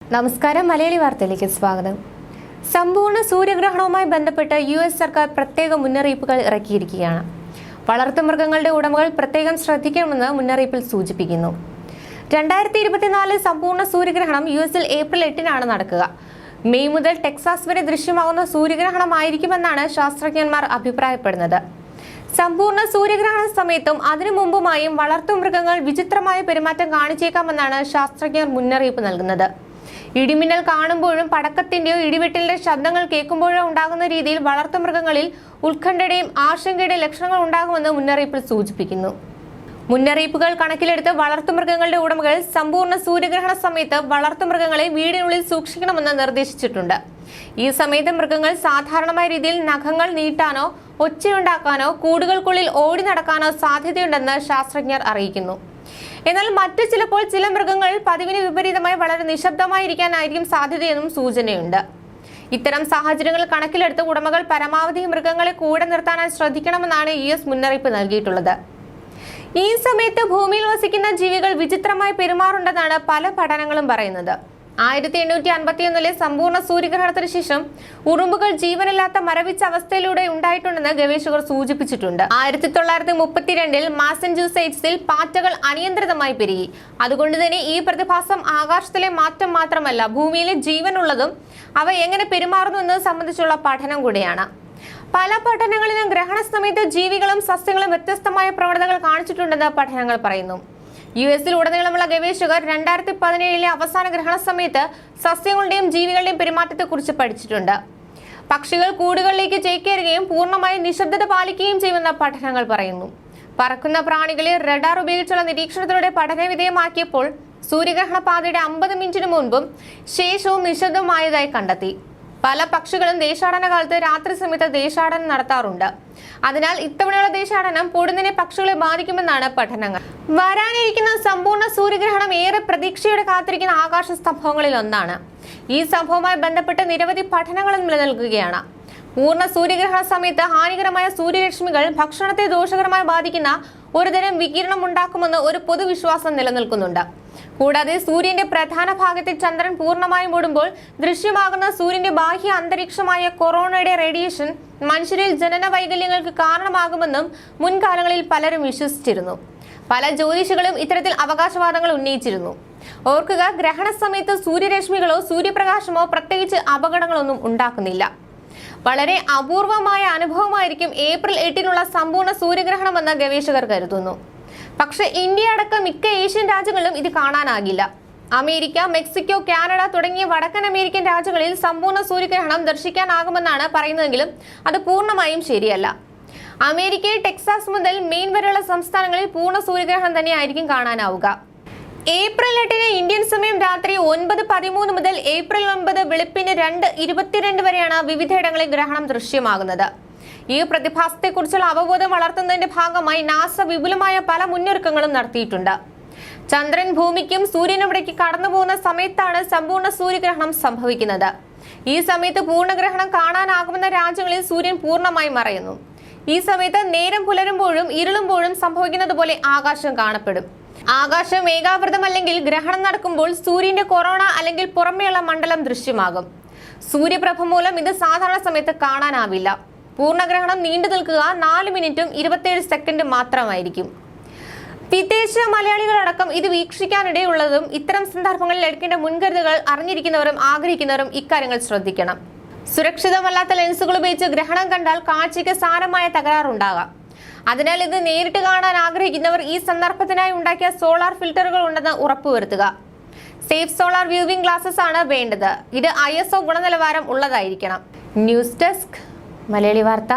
നമസ്കാരം. മലയാളി വാർത്തയിലേക്ക് സ്വാഗതം. സമ്പൂർണ്ണ സൂര്യഗ്രഹണവുമായി ബന്ധപ്പെട്ട് US സർക്കാർ പ്രത്യേക മുന്നറിയിപ്പുകൾ ഇറക്കിയിരിക്കുകയാണ്. വളർത്തുമൃഗങ്ങളുടെ ഉടമകൾ പ്രത്യേകം ശ്രദ്ധിക്കണമെന്ന് മുന്നറിയിപ്പിൽ സൂചിപ്പിക്കുന്നു. 2024 സമ്പൂർണ്ണ സൂര്യഗ്രഹണം US-ൽ ഏപ്രിൽ 8-നാണ് നടക്കുക. മെയ് മുതൽ ടെക്സാസ് വരെ ദൃശ്യമാകുന്ന സൂര്യഗ്രഹണമായിരിക്കുമെന്നാണ് ശാസ്ത്രജ്ഞന്മാർ അഭിപ്രായപ്പെടുന്നത്. സമ്പൂർണ്ണ സൂര്യഗ്രഹണ സമയത്തും അതിനു മുമ്പുമായും വളർത്തുമൃഗങ്ങൾ വിചിത്രമായ പെരുമാറ്റം കാണിച്ചേക്കാമെന്നാണ് ശാസ്ത്രജ്ഞർ മുന്നറിയിപ്പ് നൽകുന്നത്. ഇടിമിന്നൽ കാണുമ്പോഴും പടക്കത്തിന്റെയോ ഇടിവെട്ടലിന്റെ ശബ്ദങ്ങൾ കേൾക്കുമ്പോഴോ ഉണ്ടാകുന്ന രീതിയിൽ വളർത്തുമൃഗങ്ങളിൽ ഉത്കണ്ഠയുടെയും ആശങ്കയുടെയും ലക്ഷണങ്ങൾ ഉണ്ടാകുമെന്ന് മുന്നറിയിപ്പിൽ സൂചിപ്പിക്കുന്നു. മുന്നറിയിപ്പുകൾ കണക്കിലെടുത്ത് വളർത്തുമൃഗങ്ങളുടെ ഉടമകൾ സമ്പൂർണ്ണ സൂര്യഗ്രഹണ സമയത്ത് വളർത്തുമൃഗങ്ങളെ വീടിനുള്ളിൽ സൂക്ഷിക്കണമെന്ന് നിർദ്ദേശിച്ചിട്ടുണ്ട്. ഈ സമയത്ത് മൃഗങ്ങൾ സാധാരണമായ രീതിയിൽ നഖങ്ങൾ നീട്ടാനോ ഒച്ചയുണ്ടാക്കാനോ കൂടുകൾക്കുള്ളിൽ ഓടി നടക്കാനോ സാധ്യതയുണ്ടെന്ന് ശാസ്ത്രജ്ഞർ അറിയിക്കുന്നു. എന്നാൽ മറ്റു ചിലപ്പോൾ ചില മൃഗങ്ങൾ പതിവിന് വിപരീതമായി വളരെ നിശബ്ദമായിരിക്കാനായിരിക്കും സാധ്യതയെന്നും സൂചനയുണ്ട്. ഇത്തരം സാഹചര്യങ്ങൾ കണക്കിലെടുത്ത് ഉടമകൾ പരമാവധി മൃഗങ്ങളെ കൂടെ നിർത്താനായി ശ്രദ്ധിക്കണമെന്നാണ് US മുന്നറിയിപ്പ് നൽകിയിട്ടുള്ളത്. ഈ സമയത്ത് ഭൂമിയിൽ വസിക്കുന്ന ജീവികൾ വിചിത്രമായി പെരുമാറുണ്ടെന്നാണ് പല പഠനങ്ങളും പറയുന്നത്. 1851 സമ്പൂർണ്ണ സൂര്യഗ്രഹണത്തിന് ശേഷം ഉറുമ്പുകൾ ജീവനില്ലാത്ത മരവിച്ച അവസ്ഥയിലൂടെ ഉണ്ടായിട്ടുണ്ടെന്ന് ഗവേഷകർ സൂചിപ്പിച്ചിട്ടുണ്ട്. 1932 മാസച്യൂസെറ്റ്സിൽ പാറ്റകൾ അനിയന്ത്രിതമായി പെരുകി. അതുകൊണ്ട് തന്നെ ഈ പ്രതിഭാസം ആകാശത്തിലെ മാറ്റം മാത്രമല്ല, ഭൂമിയിലെ ജീവനുള്ളതും അവ എങ്ങനെ പെരുമാറുന്നു എന്നത് സംബന്ധിച്ചുള്ള പഠനം കൂടിയാണ്. പല പഠനങ്ങളിലും ഗ്രഹണ സമയത്ത് ജീവികളും സസ്യങ്ങളും വ്യത്യസ്തമായ പ്രവണതകൾ കാണിച്ചിട്ടുണ്ടെന്ന് പഠനങ്ങൾ പറയുന്നു. US-ൽ ഉടനീളമുള്ള ഗവേഷകർ 2017 അവസാന ഗ്രഹണ സമയത്ത് സസ്യങ്ങളുടെയും ജീവികളുടെയും പെരുമാറ്റത്തെക്കുറിച്ച് പഠിച്ചിട്ടുണ്ട്. പക്ഷികൾ കൂടുകളിലേക്ക് ചേക്കേറുകയും പൂർണ്ണമായും നിശബ്ദത പാലിക്കുകയും ചെയ്യുമെന്ന പഠനങ്ങൾ പറയുന്നു. പറക്കുന്ന പ്രാണികളെ റഡാർ ഉപയോഗിച്ചുള്ള നിരീക്ഷണത്തിലൂടെ പഠനവിധേയമാക്കിയപ്പോൾ സൂര്യഗ്രഹണ പാതയുടെ 50 മിനിറ്റിന് മുൻപും ശേഷവും നിശബ്ദമായതായി കണ്ടെത്തി. പല പക്ഷികളും ദേശാടന കാലത്ത് രാത്രി സമയത്ത് ദേശാടനം നടത്താറുണ്ട്. അതിനാൽ ഇത്തവണയുള്ള ദേശാടനം പൊടുന്നനെ പക്ഷികളെ ബാധിക്കുമെന്നാണ് പഠനങ്ങൾ. വരാനിരിക്കുന്ന സമ്പൂർണ്ണ സൂര്യഗ്രഹണം ഏറെ പ്രതീക്ഷയോടെ കാത്തിരിക്കുന്ന ആകാശ സംഭവങ്ങളിൽ ഒന്നാണ്. ഈ സംഭവവുമായി ബന്ധപ്പെട്ട് നിരവധി പഠനങ്ങളും നിലനിൽക്കുകയാണ്. പൂർണ്ണ സൂര്യഗ്രഹണ സമയത്ത് ഹാനികരമായ സൂര്യരശ്മികൾ ഭക്ഷണത്തെ ദോഷകരമായി ബാധിക്കുന്ന ഒരുതരം വികിരണം ഉണ്ടാക്കുമെന്ന് ഒരു പൊതുവിശ്വാസം നിലനിൽക്കുന്നുണ്ട്. കൂടാതെ സൂര്യന്റെ പ്രധാന ഭാഗത്തെ ചന്ദ്രൻ പൂർണ്ണമായി മൂടുമ്പോൾ ദൃശ്യമാകുന്ന സൂര്യന്റെ ബാഹ്യ അന്തരീക്ഷമായ കൊറോണയുടെ റേഡിയേഷൻ മനുഷ്യരിൽ ജനന വൈകല്യങ്ങൾക്ക് കാരണമാകുമെന്നും മുൻകാലങ്ങളിൽ പലരും വിശ്വസിച്ചിരുന്നു. പല ജ്യോതിഷികളും ഇത്തരത്തിൽ അവകാശവാദങ്ങൾ ഉന്നയിച്ചിരുന്നു. ഓർക്കുക, ഗ്രഹണ സമയത്ത് സൂര്യരശ്മികളോ സൂര്യപ്രകാശമോ പ്രത്യേകിച്ച് അപകടങ്ങളൊന്നും ഉണ്ടാക്കുന്നില്ല. വളരെ അപൂർവമായ അനുഭവമായിരിക്കും ഏപ്രിൽ 8-നുള്ള സമ്പൂർണ്ണ സൂര്യഗ്രഹണമെന്ന് ഗവേഷകർ കരുതുന്നു. പക്ഷെ ഇന്ത്യ അടക്കം മിക്ക ഏഷ്യൻ രാജ്യങ്ങളിലും ഇത് കാണാനാകില്ല. അമേരിക്ക, മെക്സിക്കോ, കാനഡ തുടങ്ങിയ വടക്കൻ അമേരിക്കൻ രാജ്യങ്ങളിൽ സമ്പൂർണ്ണ സൂര്യഗ്രഹണം ദർശിക്കാനാകുമെന്നാണ് പറയുന്നതെങ്കിലും അത് പൂർണ്ണമായും ശരിയല്ല. അമേരിക്കയിൽ ടെക്സാസ് മുതൽ മെയിൻ വരെയുള്ള സംസ്ഥാനങ്ങളിൽ പൂർണ്ണ സൂര്യഗ്രഹണം തന്നെയായിരിക്കും കാണാനാവുക. ഏപ്രിൽ 8-ന് ഇന്ത്യൻ സമയം രാത്രി 9:13 മുതൽ ഏപ്രിൽ 9 വെളുപ്പിന് 2:22 വരെയാണ് വിവിധയിടങ്ങളിൽ ഗ്രഹണം ദൃശ്യമാകുന്നത്. ഈ പ്രതിഭാസത്തെക്കുറിച്ചുള്ള അവബോധം വളർത്തുന്നതിന്റെ ഭാഗമായി നാസ വിപുലമായ പല മുന്നൊരുക്കങ്ങളും നടത്തിയിട്ടുണ്ട്. ചന്ദ്രൻ ഭൂമിക്കും സൂര്യനുമിടയ്ക്ക് കടന്നുപോകുന്ന സമയത്താണ് സമ്പൂർണ്ണ സൂര്യഗ്രഹണം സംഭവിക്കുന്നത്. ഈ സമയത്ത് പൂർണ്ണഗ്രഹണം കാണാനാകുമെന്ന രാജ്യങ്ങളിൽ സൂര്യൻ പൂർണ്ണമായി മറയുന്നു. ഈ സമയത്ത് നേരം പുലരുമ്പോഴും ഇരുളുമ്പോഴും സംഭവിക്കുന്നത് പോലെ ആകാശം കാണപ്പെടും. ആകാശം മേഘാവൃതമല്ലെങ്കിൽ ഗ്രഹണം നടക്കുമ്പോൾ സൂര്യന്റെ കൊറോണ അല്ലെങ്കിൽ പുറമേയുള്ള മണ്ഡലം ദൃശ്യമാകും. സൂര്യപ്രഭ മൂലം ഇത് സാധാരണ സമയത്ത് കാണാനാവില്ല. പൂർണ്ണഗ്രഹണം നീണ്ടു നിൽക്കുക 4 മിനിറ്റും 27 സെക്കൻഡ് മാത്രമായിരിക്കും. വിദേശ മലയാളികളടക്കം ഇത് വീക്ഷിക്കാനിടയുള്ളതും ഇത്തരം സന്ദർഭങ്ങളിൽ എടുക്കേണ്ട മുൻകരുതലുകൾ അറിഞ്ഞിരിക്കുന്നവരും ആഗ്രഹിക്കുന്നവരും ഇക്കാര്യങ്ങൾ ശ്രദ്ധിക്കണം. സുരക്ഷിതമല്ലാത്ത ലെൻസുകൾ ഉപയോഗിച്ച് ഗ്രഹണം കണ്ടാൽ കാഴ്ചയ്ക്ക് സാരമായ തകരാറുണ്ടാകാം. അതിനാൽ ഇത് നേരിട്ട് കാണാൻ ആഗ്രഹിക്കുന്നവർ ഈ സന്ദർഭത്തിനായി ഉണ്ടാക്കിയ സോളാർ ഫിൽറ്ററുകൾ ഉണ്ടെന്ന് ഉറപ്പുവരുത്തുക. സേഫ് സോളാർ വ്യൂവിംഗ് ഗ്ലാസസ് ആണ് വേണ്ടത്. ഇത് ISO ഗുണനിലവാരം ഉള്ളതായിരിക്കണം. ന്യൂസ് ഡെസ്ക്, മലയാളി വാർത്ത.